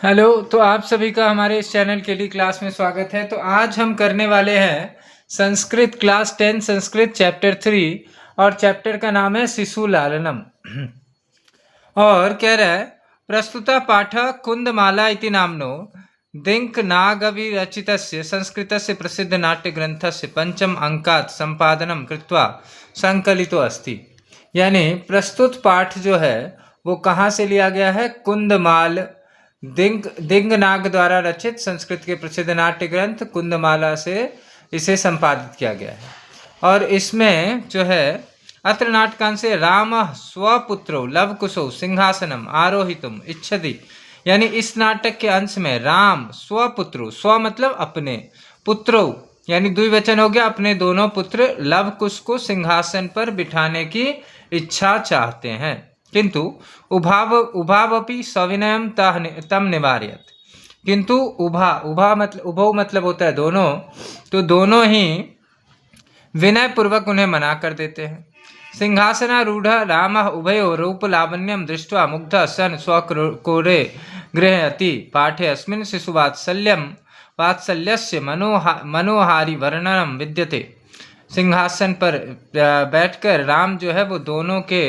Hello. तो आप सभी का हमारे इस चैनल के लिए क्लास में स्वागत है। तो आज हम करने वाले हैं संस्कृत क्लास 10 संस्कृत चैप्टर 3 और चैप्टर का नाम है शिशु लालनम। और कह रहा है प्रस्तुता पाठ कुंदमाला इति नामनो दिंक नागविरचितस्य संस्कृतस्य प्रसिद्ध नाट्य ग्रंथस्य पंचम अंकात् संपादनम कृत्वा संकलितो अस्ति। यानी प्रस्तुत पाठ जो है वो कहाँ से लिया गया है? कुंदमाल दिंगनाग द्वारा रचित संस्कृत के प्रसिद्ध नाट्य ग्रंथ कुंदमाला से इसे संपादित किया गया है। और इसमें जो है अत्र नाटकांश से राम स्वपुत्रो लवकुशो सिंहासनम आरोहितुम इच्छति। यानी इस नाटक के अंश में राम स्वपुत्रो, स्व मतलब अपने, पुत्रो यानी द्विवचन हो गया, अपने दोनों पुत्र लवकुश को सिंहासन पर बिठाने की इच्छा चाहते हैं, किंतु उभावपि सविनयम तम निवारयत। किंतु उभौ मतलब होता है दोनों, तो दोनों ही विनय पूर्वक उन्हें मना कर देते हैं। सिंहासनारूढ़ राम उभयो रूप लावण्यम दृष्ट्वा मुग्ध सन स्वकोरे गृहयति। पाठे अस्मिन् वात्सल्यस्य मनोहारी वर्णनम विद्यते। सिंहासन पर बैठकर राम जो है वो दोनों के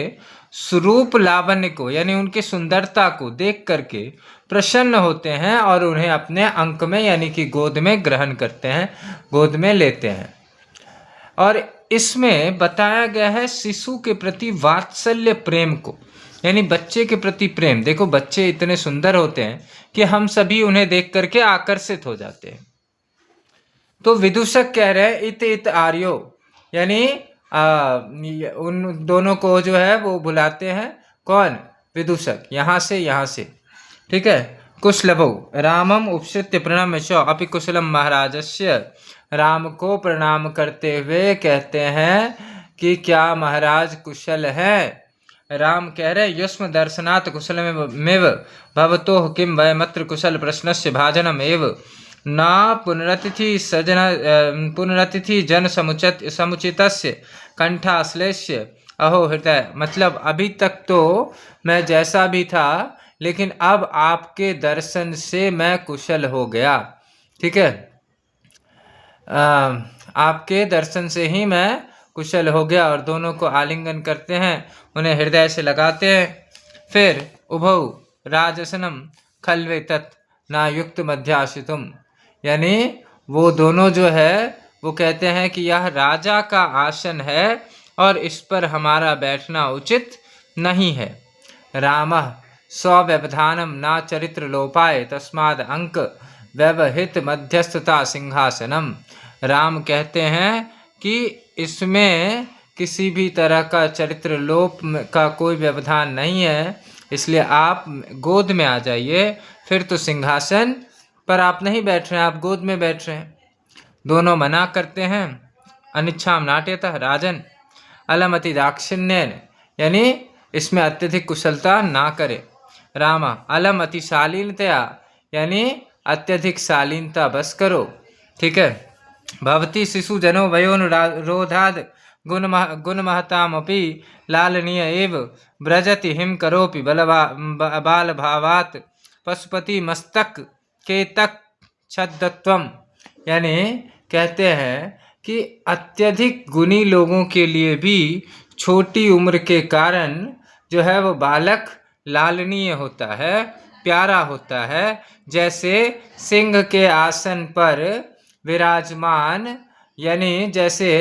स्वरूप लावण्य को यानी उनकी सुंदरता को देख करके प्रसन्न होते हैं और उन्हें अपने अंक में यानी कि गोद में ग्रहण करते हैं, गोद में लेते हैं। और इसमें बताया गया है शिशु के प्रति वात्सल्य प्रेम को, यानी बच्चे के प्रति प्रेम। देखो बच्चे इतने सुंदर होते हैं कि हम सभी उन्हें देख करके आकर्षित हो जाते हैं। तो विदूषक कह रहे हैं इत आर्यो, यानी उन दोनों को जो है वो बुलाते हैं। कौन? विदूषक। यहाँ से ठीक है। कुशलभो रामम उपसृत्य प्रणम्य च अपि कुशलम महाराजस्य। राम को प्रणाम करते हुए कहते हैं कि क्या महाराज कुशल है? राम कह रहे युष्म दर्शनात् कुशलमेव भवतो किम वयमत्र कुशल प्रश्नस्य भाजनम एव न पुनरतिथि जन समुचितस्य कंठाश्लेष्य अहो हृदय। मतलब अभी तक तो मैं जैसा भी था, लेकिन अब आपके दर्शन से मैं कुशल हो गया। ठीक है, आपके दर्शन से ही मैं कुशल हो गया। और दोनों को आलिंगन करते हैं, उन्हें हृदय से लगाते हैं। फिर उभौ राजसनम खल्वे तत् ना युक्त मध्याशितुम, यानी वो दोनों जो है वो कहते हैं कि यह राजा का आसन है और इस पर हमारा बैठना उचित नहीं है। रामः स्वव्यवधानम ना चरित्र लोपाय तस्माद अंक व्यवहित मध्यस्थता सिंहासनम। राम कहते हैं कि इसमें किसी भी तरह का चरित्र लोप का कोई व्यवधान नहीं है, इसलिए आप गोद में आ जाइए। फिर तो सिंहासन पर आप नहीं बैठ रहे हैं, आप गोद में बैठ रहे हैं। दोनों मना करते हैं। अनिच्छाम नाट्यतः राजन अलमति दाक्षिण्यन, यानी इसमें अत्यधिक कुशलता ना करे। रामा अलम अति शालीनतया, यानी अत्यधिक शालीनता बस करो। ठीक है। भवती शिशु जनो वयोनुरोधाद गुणमहतामपि लालनीय एव व्रजति हिम करोपि बाल भावात पशुपति मस्तक के तक छद्दत्वम। यानी कहते हैं कि अत्यधिक गुणी लोगों के लिए भी छोटी उम्र के कारण जो है वो बालक लालनीय होता है, प्यारा होता है। जैसे सिंह के आसन पर विराजमान, यानी जैसे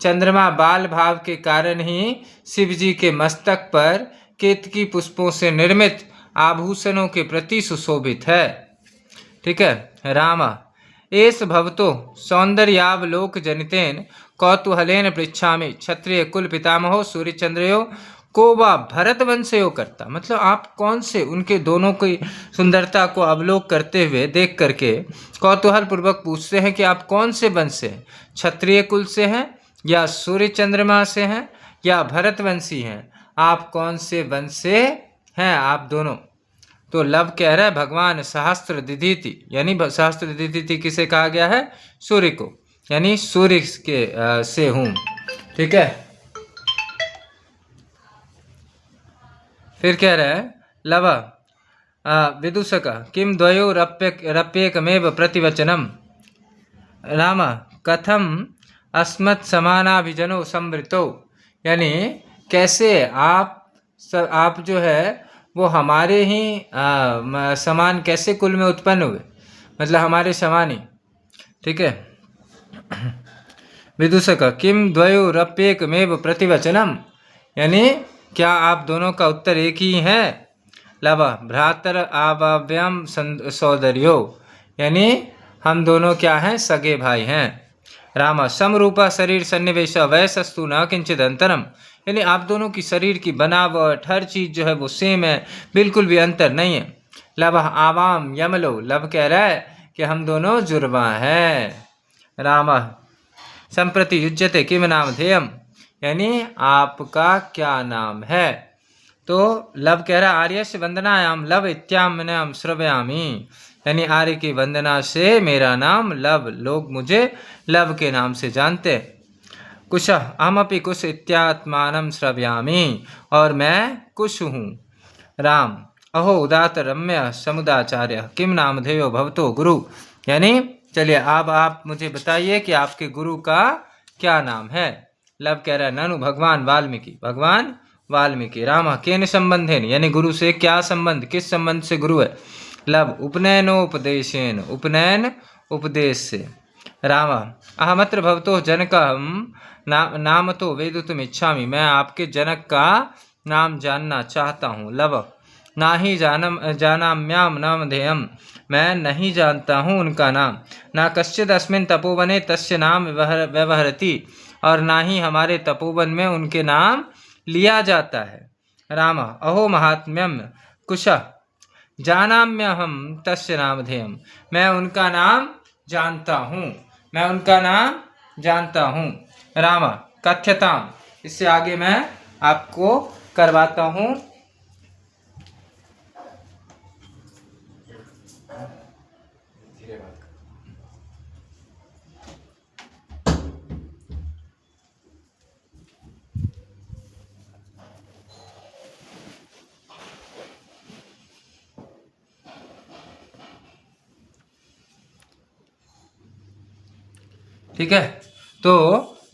चंद्रमा बाल भाव के कारण ही शिव जी के मस्तक पर केतकी पुष्पों से निर्मित आभूषणों के प्रति सुशोभित है। ठीक है। राम एस भवतो सौंदर्यावलोक जनितेन कौतूहलेन पृच्छामि क्षत्रिय कुल पितामहो सूर्यचंद्रयो को व भरत वंशयो करता। मतलब आप कौन से, उनके दोनों की सुंदरता को अवलोक करते हुए देख करके कौतूहल पूर्वक पूछते हैं कि आप कौन से वंश से हैं, क्षत्रिय कुल से हैं या सूर्य चंद्रमा से हैं या भरतवंशी हैं, आप कौन से वंश से हैं आप दोनों? तो लव कह रहा है भगवान सहस्त्र दिदिति, यानी सहस्त्र दिदिति किसे कहा गया है? सूर्य को, यानी सूर्य के से हूँ। ठीक है। फिर कह रहा है लव विदूषक किं द्वयोरप्येकमेव प्रतिवचनम। राम कथम अस्मत् समानाभिजनो संवृतो, यानी कैसे आप जो है वो हमारे ही समान कैसे कुल में उत्पन्न हुए, मतलब हमारे समान ही। ठीक है। विदूषक किम द्वयोरप्येकमेव प्रतिवचनम, यानी क्या आप दोनों का उत्तर एक ही है। लव भ्रातर आवाव्याम सौदर्यो, यानी हम दोनों क्या हैं, सगे भाई हैं। राम समरूपा शरीर सन्निवेश वयसस्तु न किंचित अंतरम, यानी आप दोनों की शरीर की बनावट हर चीज जो है वो सेम है, बिल्कुल भी अंतर नहीं है। लव आवाम यमलो, लव कह रहा है कि हम दोनों जुर्मा हैं। राम संप्रति युज्यते किम नाम ध्येयम, यानी आपका क्या नाम है। तो लव कह रहा आर्य से वंदनायाम लव इत्याम श्रवयामी, यानी आर्य की वंदना से मेरा नाम लव, लोग मुझे लव के नाम से जानते। कुश अहमपि कुश इत्यात्मानं श्रवयामी, और मैं कुश हूँ। राम अहो उदात रम्य समुदाचार्य किम नामधेयो भवतो गुरु, यानी चलिए अब आप मुझे बताइए कि आपके गुरु का क्या नाम है। लव कह रहा है ननु भगवान वाल्मीकि, भगवान वाल्मीकि। राम केन संबंधेन, यानी गुरु से क्या संबंध, किस संबंध से गुरु है। लव उपनयनोपदेशेन, उपनयन उपदेश से। राम अहमत्र भवतो जनक नाम तो वेदितुम इच्छामि, मैं आपके जनक का नाम जानना चाहता हूँ। लव ना ही जानाम्याम नामधेयम, मैं नहीं जानता हूँ उनका नाम। ना कश्चिद अस्मिन् तपोवने तस्य नाम व्यवहरति, और ना ही हमारे तपोवन में उनके नाम लिया जाता है। राम अहो महात्म्यम कुश जानाम्यहम तस्य नामधेयम, मैं उनका नाम जानता हूँ, मैं उनका नाम जानता हूँ। राम कथ्यताम, इससे आगे मैं आपको करवाता हूँ। ठीक है। तो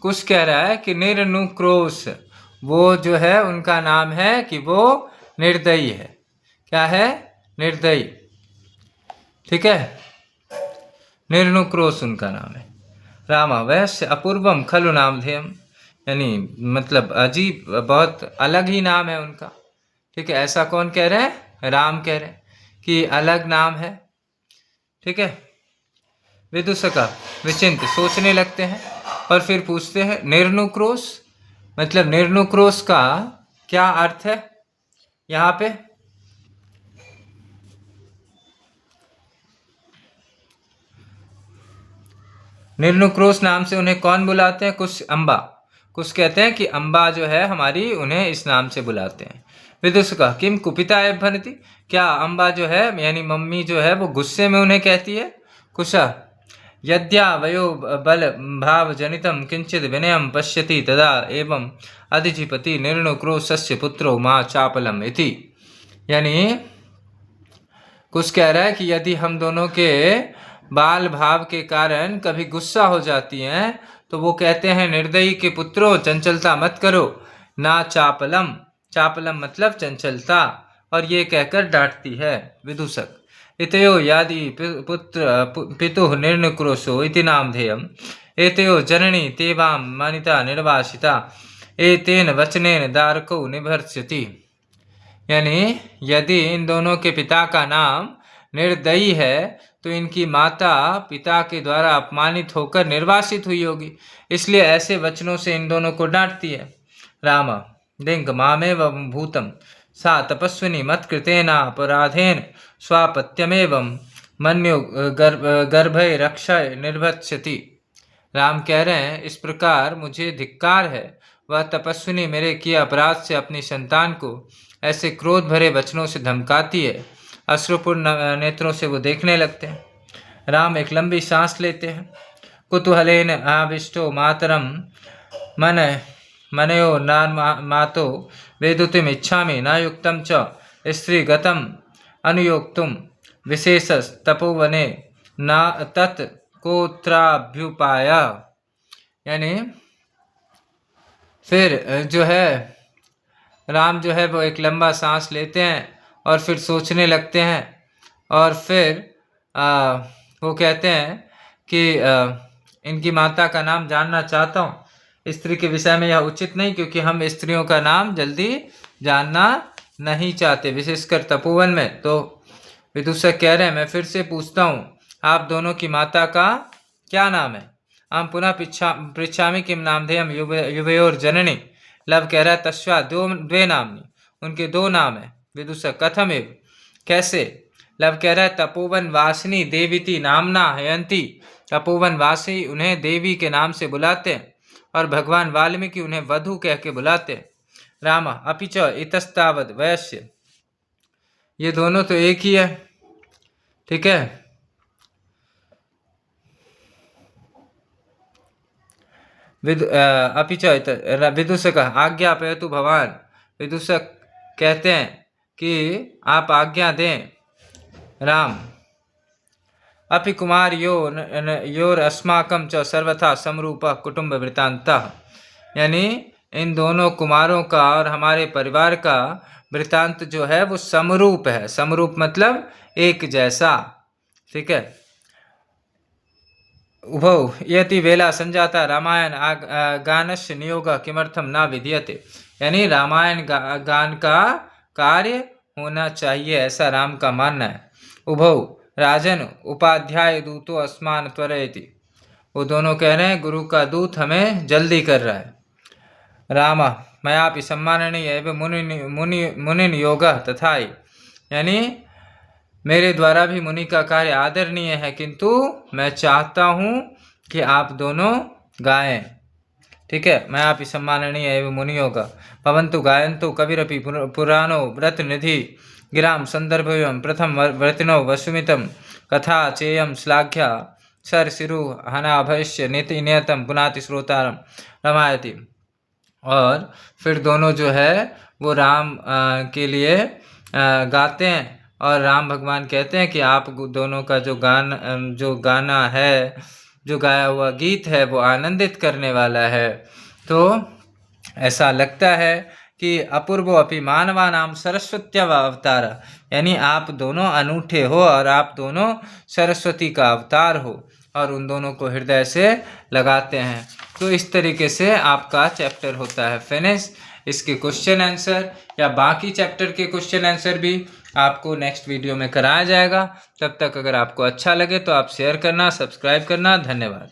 कुछ कह रहा है कि निर्नुक्रोश, वो जो है उनका नाम है कि वो निर्दयी है। क्या है, निर्दयी। ठीक है, निर्नुक्रोश उनका नाम है। राम वैश्य अपूर्वम खलु नामधेयम, यानी मतलब अजीब, बहुत अलग ही नाम है उनका। ठीक है, ऐसा कौन कह रहे हैं, राम कह रहे हैं कि अलग नाम है। ठीक है। विदुषका विचिंत, सोचने लगते हैं और फिर पूछते हैं निर्नुक्रोश, मतलब निर्नुक्रोश का क्या अर्थ है यहाँ पे। निर्नुक्रोश नाम से उन्हें कौन बुलाते हैं, कुछ अम्बा, कुछ कहते हैं कि अम्बा जो है हमारी उन्हें इस नाम से बुलाते हैं। विदुषका किम कुपिता एभ्यनति, क्या अम्बा जो है यानी मम्मी जो है वो गुस्से में उन्हें कहती है। कुशा यद्या वयो बल भाव जनितम किंचित विनयम पश्यति तदा एवं अधिपति निर्णुक्रोशस्य पुत्रो माँ चापलम इति, यानी कुछ कह रहा है कि यदि हम दोनों के बाल भाव के कारण कभी गुस्सा हो जाती हैं तो वो कहते हैं निर्दयी के पुत्रों चंचलता मत करो। ना चापलम, चापलम मतलब चंचलता, और ये कहकर डांटती है। विदूषक इतयो यादि पुत्र पितुः निर्नुक्रोशो इति नामधेयम् एतयो जननी तेवां मानिता निर्वासिता एतेन वचनेन दारको निभर्ष्यति, यानी यदि इन दोनों के पिता का नाम निर्दयी है तो इनकी माता पिता के द्वारा अपमानित होकर निर्वासित हुई होगी, इसलिए ऐसे वचनों से इन दोनों को डांटती है। राम दिंग मामेव भूतम सा तपस्विनी मत्कृतेनापराधेन स्वापत्यमेवं मन्यो गर्भय रक्षय निर्भत्स्यति। राम कह रहे हैं इस प्रकार मुझे धिक्कार है, वह तपस्विनी मेरे किए अपराध से अपनी संतान को ऐसे क्रोध भरे वचनों से धमकाती है। अश्रुपूर्ण नेत्रों से वो देखने लगते हैं। राम एक लंबी सांस लेते हैं। कुतूहलेन आविष्टो मातरम मन मनयो नान मातो वेदुतिम इच्छामि न युक्तम च स्त्री गतम अनुयोक्तुम विशेषस तपोवने न तत् कोत्राभ्युपाय। यानी फिर जो है राम जो है वो एक लंबा सांस लेते हैं और फिर सोचने लगते हैं और फिर वो कहते हैं कि इनकी माता का नाम जानना चाहता हूँ। स्त्री के विषय में यह उचित नहीं, क्योंकि हम स्त्रियों का नाम जल्दी जानना नहीं चाहते, विशेषकर तपोवन में। तो विदूषक कह रहे हैं, मैं फिर से पूछता हूँ, आप दोनों की माता का क्या नाम है? हम पुनः पृच्छामि किम नामधेयम युवयोर जननी। लव कह रहा है, तस्वा द्वे नामनी, उनके 2 नाम है। विदूषक, कथमेव, कैसे? लव कह रहा है, तपोवन वासिनी देवीति नामना हयंती। तपोवन वासी उन्हें देवी के नाम से बुलाते हैं और भगवान वाल्मीकि उन्हें वधु कह के बुलाते हैं। राम अपि च इतस्तावद वयस्य, ये दोनों तो एक ही है, ठीक है। अपि च विदूषक आज्ञापयतु भवान। विदूषक कहते हैं कि आप आज्ञा दें राम। अपि कुमार योर अस्माकं च सर्वथा समरूप कुटुंब वृत्तांतः। यानी इन दोनों कुमारों का और हमारे परिवार का वृत्तांत जो है वो समरूप है। समरूप मतलब एक जैसा, ठीक है। उभौ यति वेला संजाता रामायण गानस्य नियोग किमर्थम न विधीयते। यानी रामायण गान का कार्य होना चाहिए, ऐसा राम का मानना है। उभौ राजन उपाध्याय दूतो अस्मान त्वरयति। वो दोनों कह रहे हैं, गुरु का दूत हमें जल्दी कर रहा है। राम मयापि सम्माननीय एवं मुनि योग तथाई। यानी मेरे द्वारा भी मुनि का कार्य आदरणीय है, किंतु मैं चाहता हूँ कि आप दोनों गाएं, ठीक है। मैं आप सम्माननीय एवं मुनि होगा। भवन्तु गायन्तु कविरपि पुराणो व्रत निधि गिराम संदर्भयं प्रथम व्रतिनो वसुमितम कथा चेयम श्लाघ्या सर सिरु हनाभयस्य नीति नियतम पुनाति श्रोतारम रमायति। और फिर दोनों जो है वो राम के लिए गाते हैं और राम भगवान कहते हैं कि आप दोनों का जो गाना है, जो गाया हुआ गीत है, वो आनंदित करने वाला है। तो ऐसा लगता है कि अपूर्व अपि मानवा नाम सरस्वत्यव अवतार। यानी आप दोनों अनूठे हो और आप दोनों सरस्वती का अवतार हो, और उन दोनों को हृदय से लगाते हैं। तो इस तरीके से आपका चैप्टर होता है फिनिश। इसके क्वेश्चन आंसर या बाकी चैप्टर के क्वेश्चन आंसर भी आपको नेक्स्ट वीडियो में कराया जाएगा। तब तक अगर आपको अच्छा लगे तो आप शेयर करना, सब्सक्राइब करना। धन्यवाद।